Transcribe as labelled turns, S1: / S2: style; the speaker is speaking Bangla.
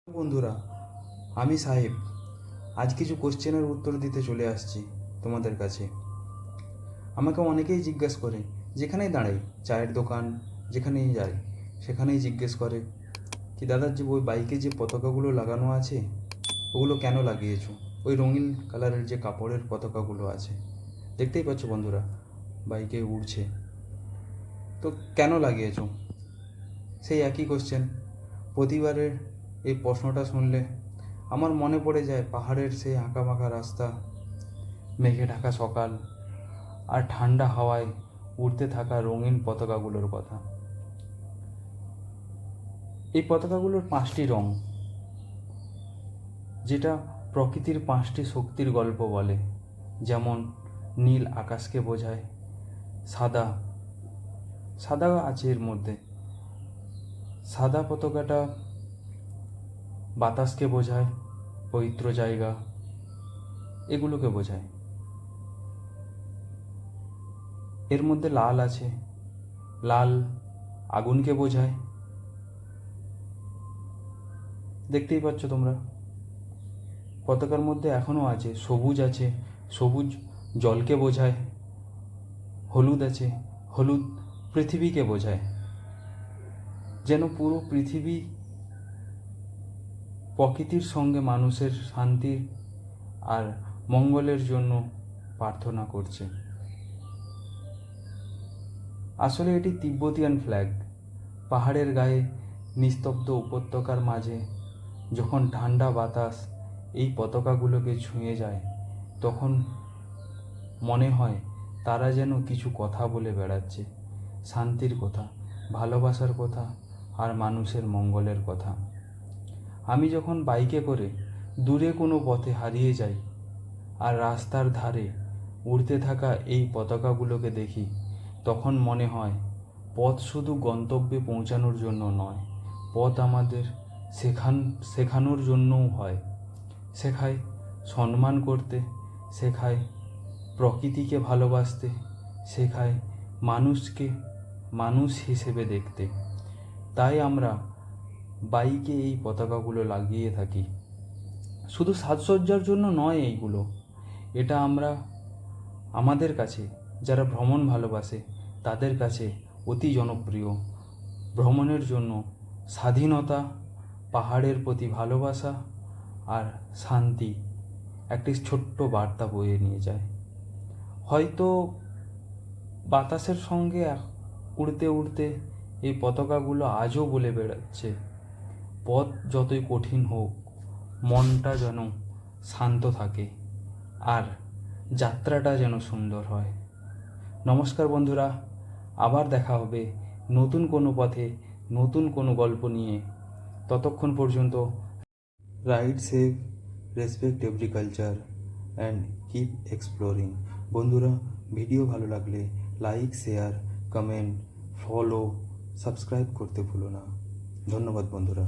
S1: বন্ধুরা, আমি সাহেব। আজ কিছু কোশ্চেনের উত্তর দিতে চলে আসছি তোমাদের কাছে। আমাকে অনেকেই জিজ্ঞেস করে, যেখানেই দাঁড়াই, চায়ের দোকান যেখানেই যাই, সেখানেই জিজ্ঞেস করে কি দাদার যে ওই বাইকে যে পতাকাগুলো লাগানো আছে, ওগুলো কেন লাগিয়েছো? ওই রঙিন কালারের যে কাপড়ের পতাকাগুলো আছে, দেখতেই পাচ্ছ বন্ধুরা, বাইকে উড়ছে, তো কেন লাগিয়েছো? সেই একই কোশ্চেন। প্রতিবারের এই প্রশ্নটা শুনলে আমার মনে পড়ে যায় পাহাড়ের সেই আঁকাবাঁকা রাস্তা, মেঘে ঢাকা সকাল, আর ঠান্ডা হাওয়ায় উড়তে থাকা রঙিন পতাকাগুলোর কথা। এই পতাকাগুলোর 5টি রং, যেটা প্রকৃতির 5টি শক্তির গল্প বলে। যেমন নীল আকাশকে বোঝায়, সাদা সাদা আছে এর মধ্যে, সাদা পতাকাটা বাতাসকে বোঝায়, পবিত্র জায়গা, এগুলোকে বোঝায়। এর মধ্যে লাল আছে, লাল আগুনকে বোঝায়, দেখতেই পাচ্ছ তোমরা। পতাকার মধ্যে এখনও আছে সবুজ, আছে সবুজ জলকে বোঝায়, হলুদ আছে, হলুদ পৃথিবীকে বোঝায়। যেন পুরো পৃথিবী প্রকৃতির সঙ্গে মানুষের শান্তি আর মঙ্গলের জন্য প্রার্থনা করছে। আসলে এটি তিব্বতিয়ান ফ্ল্যাগ। পাহাড়ের গায়ে নিস্তব্ধ উপত্যকার মাঝে যখন ঠান্ডা বাতাস এই পতাকাগুলোকে ছুঁয়ে যায়, তখন মনে হয় তারা যেন কিছু কথা বলে বেড়াচ্ছে, শান্তির কথা, ভালোবাসার কথা, আর মানুষের মঙ্গলের কথা। আমি যখন বাইকে করে দূরে কোনো পথে হারিয়ে যাই আর রাস্তার ধারে উড়তে থাকা এই পতাকাগুলোকে দেখি, তখন মনে হয় পথ শুধু গন্তব্যে পৌঁছানোর জন্য নয়, পথ আমাদের শেখানোর জন্যও হয়। শেখায় সম্মান করতে, শেখায় প্রকৃতিকে ভালোবাসতে, শেখায় মানুষকে মানুষ হিসেবে দেখতে। তাই আমরা বাইকে এই পতাকাগুলো লাগিয়ে থাকি। শুধু সাজসজ্জার জন্য নয় এইগুলো, এটা আমরা আমাদের কাছে যারা ভ্রমণ ভালোবাসে তাদের কাছে অতি জনপ্রিয়। ভ্রমণের জন্য স্বাধীনতা, পাহাড়ের প্রতি ভালোবাসা আর শান্তি একটি ছোট্ট বার্তা বয়ে নিয়ে যায়। হয়তো বাতাসের সঙ্গে উড়তে উড়তে এই পতাকাগুলো আজও বলে বেড়াচ্ছে, পথ যতই কঠিন হোক, মনটা যেন শান্ত থাকে আর যাত্রাটা যেন সুন্দর হয়। নমস্কার বন্ধুরা, আবার দেখা হবে নতুন কোনো পথে, নতুন কোনো গল্প নিয়ে। ততক্ষণ পর্যন্ত ride safe, respect every culture and keep exploring. বন্ধুরা, ভিডিও ভালো লাগলে like, share, comment, follow, subscribe করতে ভুলো না। ধন্যবাদ বন্ধুরা।